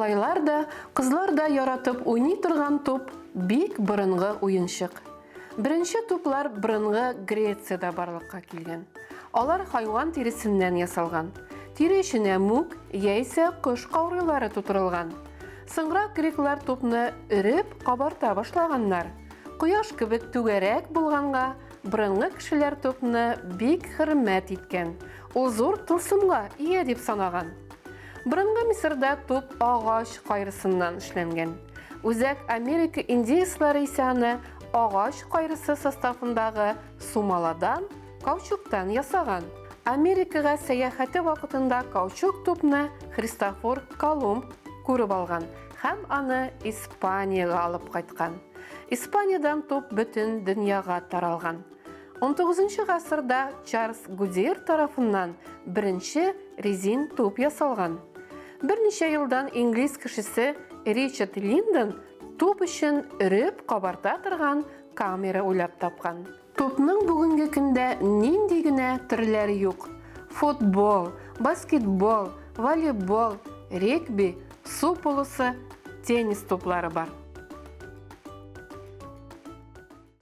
Малайлар да, кызлар да яратып уйный торган туп бик борынгы уенчык. Беренче туплар борынгы Грецияда барлыкка килгән. Алар хайван терисеннән ясалган. Тире эченә мүк яисә кош каурылары тутырылган. Соңрак греклар тупны өреп кабарта башлаганнар. Кояш кебек түгәрәк булганга, борынгы кешеләр тупны бик хөрмәт иткән. Ул зур тылсымга ия дип санаган. Борынгы Мисырда туп агач кайрысыннан эшләнгән. Үзәк Америка индеецлары исә аны агач кайрысы составындагы сумаладан, каучуктан ясаган. Америкага сәяхәте вакытында каучук тупны Христофор Колумб күреп алган һәм аны Испанияга алып кайткан. Испаниядан туп бөтен дөньяга таралган. 19 гасырда Чарльз Гудьер тарафыннан беренче резин туп ясалган. Берничә елдан инглиз кешесе Ричард Линдон туп өчен өреп кабарта торган камера уйлап тапкан. Тупның бүгенге көндә нинди генә төрләре юк. Футбол, баскетбол, волейбол, регби, су полосы, теннис туплары бар.